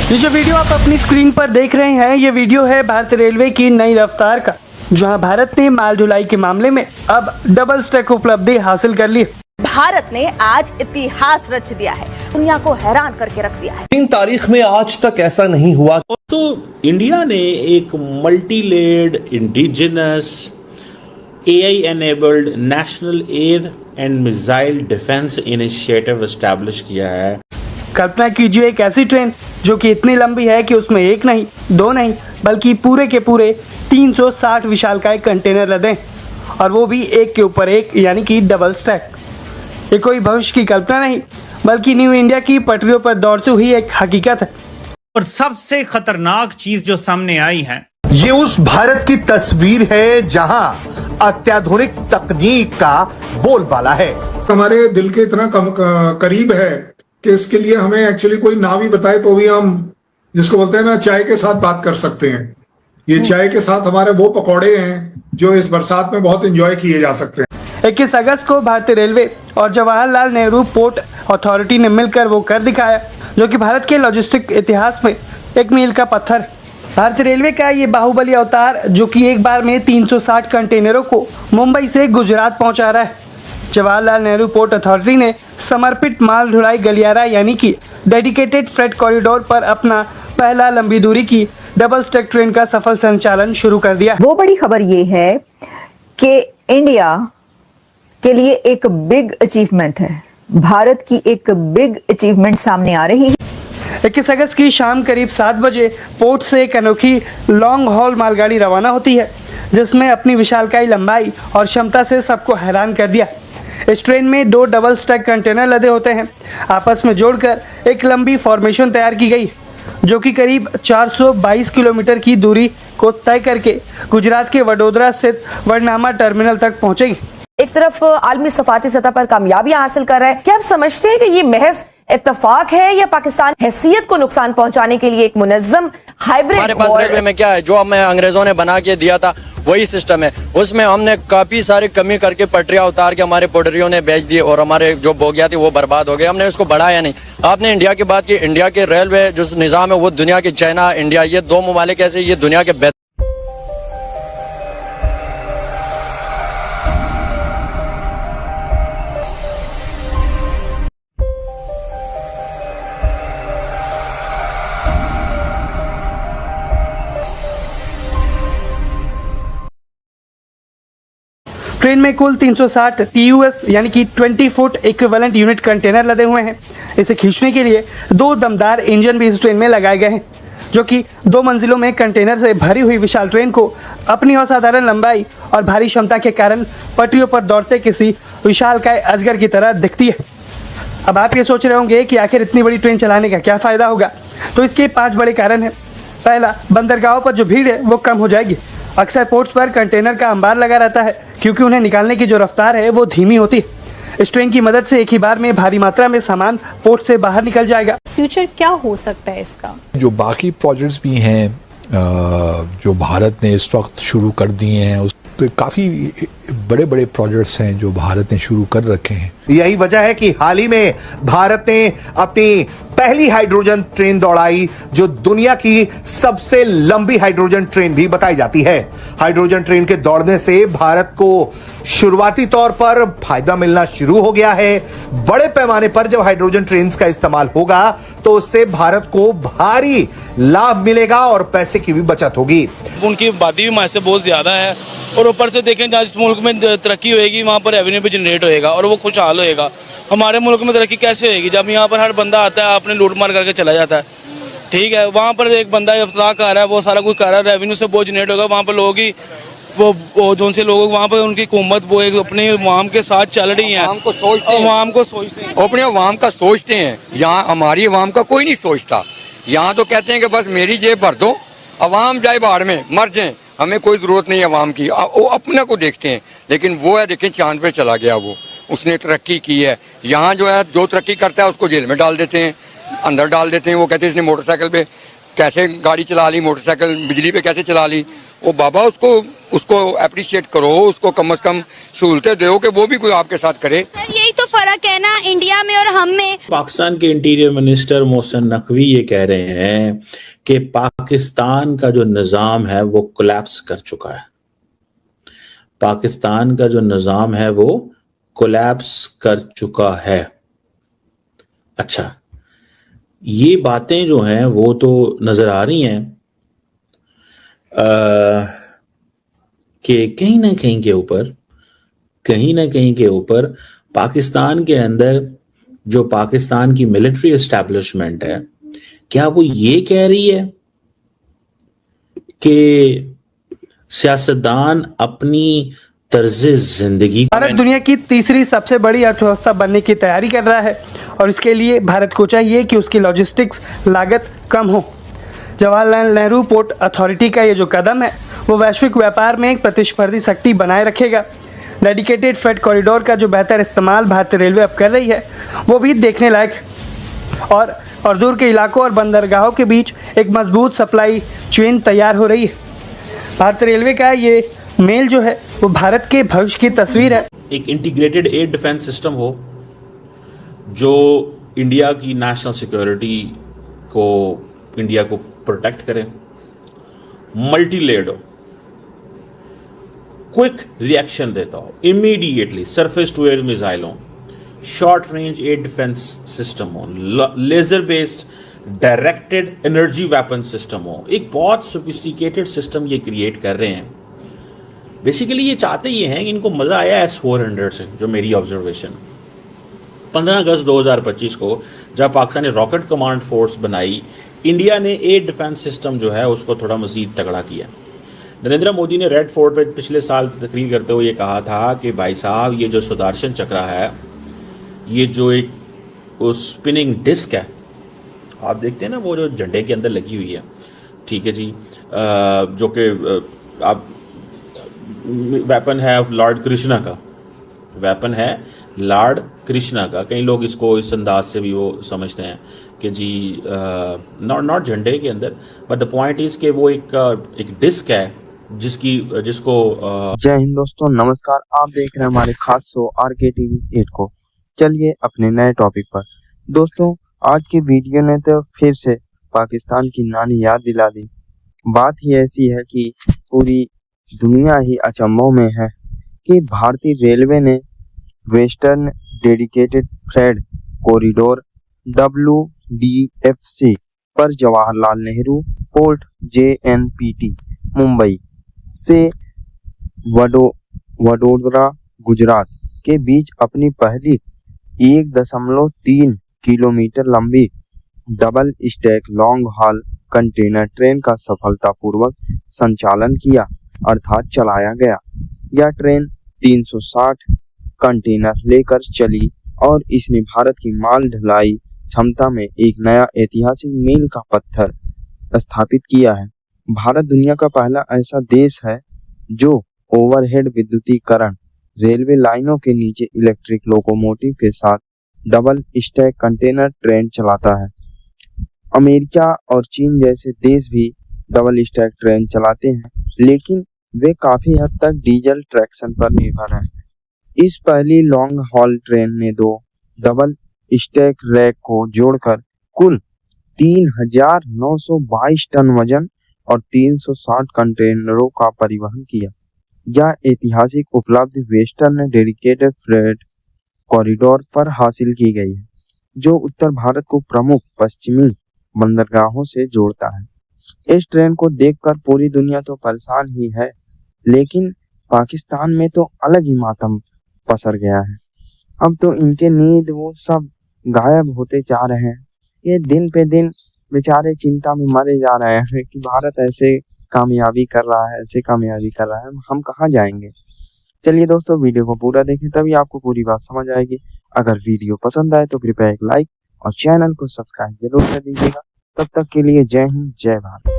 ये जो वीडियो आप अपनी स्क्रीन पर देख रहे हैं, ये वीडियो है भारतीय रेलवे की नई रफ्तार का, जहां भारत ने माल ढुलाई के मामले में अब डबल स्टैक उपलब्धि हासिल कर ली। भारत ने आज इतिहास रच दिया है, दुनिया को हैरान करके रख दिया है। 3 तारीख में आज तक ऐसा नहीं हुआ। तो इंडिया ने एक multi layered indigenous AI enabled national air and missile defence initiative establish किया है। कल्पना कीजिए एक ऐसी ट्रेन जो कि इतनी लंबी है कि उसमें एक नहीं, दो नहीं, बल्कि पूरे के पूरे 360 विशालकाय कंटेनर लदे, और वो भी एक के ऊपर एक, यानी कि डबल स्टैक। ये कोई भविष्य की कल्पना नहीं, बल्कि न्यू इंडिया की पटरियों पर दौड़ती हुई एक हकीकत है। और सबसे खतरनाक चीज जो सामने आई है, ये उस भारत की तस्वीर है जहां अत्याधुनिक तकनीक का बोलबाला है। हमारे दिल के इतना करीब है कि इसके लिए हमें एक्चुअली कोई ना भी बताए तो भी हम, जिसको बोलते हैं ना, चाय के साथ बात कर सकते हैं। ये चाय के साथ हमारे वो पकौड़े हैं जो इस बरसात में बहुत एंजॉय किए जा सकते हैं। 21 अगस्त को भारतीय रेलवे और जवाहरलाल नेहरू पोर्ट अथॉरिटी ने मिलकर वो कर दिखाया, जो कि भारत के लॉजिस्टिक इतिहास में एक मील का पत्थर। भारतीय रेलवे का ये बाहुबली अवतार, जो कि एक बार में 360 कंटेनरों को मुंबई से गुजरात पहुंचा रहा है। जवाहरलाल नेहरू पोर्ट अथॉरिटी ने समर्पित माल ढुलाई गलियारा, यानी कि डेडिकेटेड फ्रेट कॉरिडोर पर अपना पहला लंबी दूरी की डबल स्टैक ट्रेन का सफल संचालन शुरू कर दिया। वो बड़ी खबर ये है कि इंडिया के लिए एक बिग अचीवमेंट है, भारत की एक बिग अचीवमेंट सामने आ रही है। 21 अगस्त की शाम करीब 7 बजे पोर्ट से एक अनोखी लॉन्ग हॉल मालगाड़ी रवाना होती है, जिसमें अपनी विशालकाय लंबाई और क्षमता से सबको हैरान कर दिया। इस ट्रेन में 2 डबल स्टैक कंटेनर लदे होते हैं, आपस में जोड़कर एक लंबी फॉर्मेशन तैयार की गई, जो कि करीब 422 किलोमीटर की दूरी को तय करके गुजरात के वडोदरा स्थित वर्नामा टर्मिनल तक पहुंचेगी। एक तरफ आलमी सफारती सतह पर कामयाबियां हासिल कर रहा है, क्या आप समझते हैं कि ये महज इत्तेफाक है या पाकिस्तान हैसियत को नुकसान पहुंचाने के लिए एक मुनज़्ज़म हाइब्रिड? हमारे पास रेलवे में क्या है, जो हमें अंग्रेजों ने बना के दिया था वही सिस्टम है। उसमें हमने काफी सारी कमी करके पटरियां उतार के हमारे पोडरियों ने बेच दी और हमारे जो बोगियां थी वो बर्बाद हो गए। हमने उसको बढ़ाया नहीं। आपने इंडिया की बात की, इंडिया के रेलवे जो निज़ाम है वो दुनिया के, चाइना इंडिया, ये 2 ममालिक ऐसे ये दुनिया के ट्रेन में कुल 360 TUS यानी कि 20 फुट इक्विवेलेंट यूनिट कंटेनर लदे हुए हैं। इसे खींचने के लिए 2 दमदार इंजन भी इस ट्रेन में लगाए गए हैं, जो कि 2 मंजिलों में कंटेनर से भरी हुई विशाल ट्रेन को अपनी असाधारण लंबाई और भारी क्षमता के कारण पटरियों पर दौड़ते किसी विशालकाय अजगर की तरह दिखती है। अब आप ये सोच रहे होंगे कि आखिर इतनी बड़ी ट्रेन चलाने का क्या फ़ायदा होगा, तो इसके 5 बड़े कारण हैं। पहला, बंदरगाहों पर जो भीड़ है वो कम हो जाएगी। अक्सर पोर्ट्स पर कंटेनर का अंबार लगा रहता है, क्योंकि उन्हें निकालने की जो रफ्तार है वो धीमी होती है। इस ट्रेन की मदद से एक ही बार में भारी मात्रा में सामान पोर्ट से बाहर निकल जाएगा। फ्यूचर क्या हो सकता है इसका? जो बाकी प्रोजेक्ट्स भी हैं जो भारत ने इस वक्त शुरू कर दिए हैं, तो काफ़ी बड़े बड़े प्रोजेक्ट्स हैं जो भारत ने शुरू कर रखे हैं। यही वजह है कि हाल ही में भारत ने अपनी पहली हाइड्रोजन ट्रेन दौड़ाई, जो दुनिया की सबसे लंबी हाइड्रोजन ट्रेन भी बताई जाती है। हाइड्रोजन ट्रेन के दौड़ने से भारत को शुरुआती तौर पर फायदा मिलना शुरू हो गया है। बड़े पैमाने पर जब हाइड्रोजन ट्रेन का इस्तेमाल होगा तो उससे भारत को भारी लाभ मिलेगा और पैसे की भी बचत होगी। उनकी आबादी भी हमारे से बहुत ज्यादा है, और ऊपर से देखें जहाँ जिस मुल्क में तरक्की होएगी वहाँ पर रेवेन्यू भी जनरेट होएगा और वो खुशहाल होएगा। हमारे मुल्क में तरक्की कैसे होएगी जब यहाँ पर हर बंदा आता है अपने लूट मार करके चला जाता है। ठीक है, वहाँ पर एक बंदा इफ्तार कर रहा है, वो सारा कुछ कर रहा है, रेवेन्यू से बहुत जनरेट होगा। वहाँ पर लोगों की वो जो से लोग वहाँ पर उनकी हुकूमत वो एक अपने अवाम के साथ चल रही है, अवाम को सोचते हैं, अपने अवाम का सोचते हैं। यहाँ हमारी अवाम का कोई नहीं सोचता। यहाँ तो कहते हैं कि बस मेरी जेब भर दो, अवाम जाए बाहर में मर जाए, हमें कोई ज़रूरत नहीं है अवाम की। वो अपने को देखते हैं, लेकिन वो है देखें चांद पे चला गया, वो उसने तरक्की की है। यहाँ जो है जो तरक्की करता है उसको जेल में डाल देते हैं, अंदर डाल देते हैं। वो कहते हैं इसने मोटरसाइकिल पे कैसे गाड़ी चला ली, मोटरसाइकिल बिजली पे कैसे चला ली, वो बाबा उसको अप्रिशिएट करो, उसको कम से कम सहूलतें दो कि वो भी कोई आपके साथ करे। सर यही तो फर्क है ना इंडिया में और हम में। पाकिस्तान के इंटीरियर मिनिस्टर मोहसिन नकवी ये कह रहे हैं कि पाकिस्तान का जो निज़ाम है वो कोलैप्स कर चुका है। पाकिस्तान का जो निज़ाम है वो कोलैप्स कर चुका है। अच्छा, ये बातें जो हैं वो तो नजर आ रही हैं कि कहीं ना कहीं के ऊपर पाकिस्तान के अंदर जो पाकिस्तान की मिलिट्री एस्टैब्लिशमेंट है, क्या वो ये कह रही है कि सियासतदान अपनी तर्ज जिंदगी भारत दुनिया की तीसरी सबसे बड़ी अर्थव्यवस्था बनने की तैयारी कर रहा है और इसके लिए भारत को चाहिए कि उसकी लॉजिस्टिक्स लागत कम हो। जवाहरलाल नेहरू पोर्ट अथॉरिटी का ये जो कदम है वो वैश्विक व्यापार में एक प्रतिस्पर्धी शक्ति बनाए रखेगा। डेडिकेटेड फ्रेट कॉरिडोर का जो बेहतर इस्तेमाल भारतीय रेलवे अब कर रही है वो भी देखने लायक है और दूर के इलाकों और बंदरगाहों के बीच एक मजबूत सप्लाई चेन तैयार हो रही है। भारतीय रेलवे का ये मेल जो है वो भारत के भविष्य की तस्वीर है। एक इंटीग्रेटेड एयर डिफेंस सिस्टम हो जो इंडिया की नेशनल सिक्योरिटी को, इंडिया को प्रोटेक्ट करे, मल्टी लेयर्ड हो, क्विक रिएक्शन देता हो, immediately surface to air missile हो, short range air defence system हो, laser based directed energy weapon system हो। एक बहुत सोफिस्टिकेटेड सिस्टम ये क्रिएट कर रहे हैं। बेसिकली ये चाहते ये हैं कि इनको मजा आया S-400 से, जो मेरी ऑब्जर्वेशन 15 अगस्त 2025 को जब पाकिस्तान ने रॉकेट कमांड फोर्स बनाई, इंडिया ने एयर डिफेंस सिस्टम जो है उसको थोड़ा मजीद तगड़ा किया। नरेंद्र मोदी ने रेड फोर्ट पे पिछले साल तकरीर करते हुए ये कहा था कि भाई साहब ये जो सुदर्शन चक्र है, ये जो एक स्पिनिंग डिस्क है, आप देखते हैं ना वो जो झंडे के अंदर लगी हुई है, ठीक है जी, जो कि आप वेपन है लॉर्ड कृष्णा का, वेपन है लॉर्ड कृष्णा का। कई लोग इसको इस अंदाज से भी वो समझते हैं कि जी नॉट झंडे के अंदर, बट द पॉइंट इज कि वो एक डिस्क है जिसको जय हिंद दोस्तों, नमस्कार। आप देख रहे हैं हमारे खास शो RKTV 8 को। चलिए अपने नए टॉपिक पर। दोस्तों आज की वीडियो ने तो फिर से पाकिस्तान की नानी याद दिला दी। बात ही ऐसी है कि पूरी दुनिया ही अचंभों में है कि भारतीय रेलवे ने western dedicated freight corridor WDFC पर जवाहरलाल नेहरू पोर्ट JNPT मुंबई से वडोदरा गुजरात के बीच अपनी पहली 1.3 किलोमीटर लंबी double stack long haul container train का सफलतापूर्वक संचालन किया, अर्थात चलाया गया। यह ट्रेन 360 कंटेनर लेकर चली और इसने भारत की माल ढुलाई क्षमता में एक नया ऐतिहासिक मील का पत्थर स्थापित किया है। भारत दुनिया का पहला ऐसा देश है जो ओवरहेड विद्युतीकरण रेलवे लाइनों के नीचे इलेक्ट्रिक लोकोमोटिव के साथ डबल स्टैक कंटेनर ट्रेन चलाता है। अमेरिका और चीन जैसे देश भी डबल स्टैक ट्रेन चलाते हैं, लेकिन वे काफी हद तक डीजल ट्रैक्शन पर निर्भर हैं। इस पहली लॉन्ग हॉल ट्रेन ने 2 डबल स्टैक रैक को जोड़कर कुल 3,922 टन वजन और 360 कंटेनरों का परिवहन किया। यह ऐतिहासिक उपलब्धि वेस्टर्न डेडिकेटेड फ्रेट कॉरिडोर पर हासिल की गई है, जो उत्तर भारत को प्रमुख पश्चिमी बंदरगाहों से जोड़ता है। इस ट्रेन को देखकर पूरी दुनिया तो परेशान ही है, लेकिन पाकिस्तान में तो अलग ही मातम पसर गया है। अब तो इनके नींद वो सब गायब होते जा रहे हैं। ये दिन पे दिन बेचारे चिंता में मरे जा रहे हैं कि भारत ऐसे कामयाबी कर रहा है, ऐसे कामयाबी कर रहा है, हम कहाँ जाएंगे। चलिए दोस्तों, वीडियो को पूरा देखें तभी आपको पूरी बात समझ आएगी। अगर वीडियो पसंद आए तो कृपया एक लाइक और चैनल को सब्सक्राइब जरूर कर दीजिएगा। तब तक के लिए जय हिंद, जय भारत।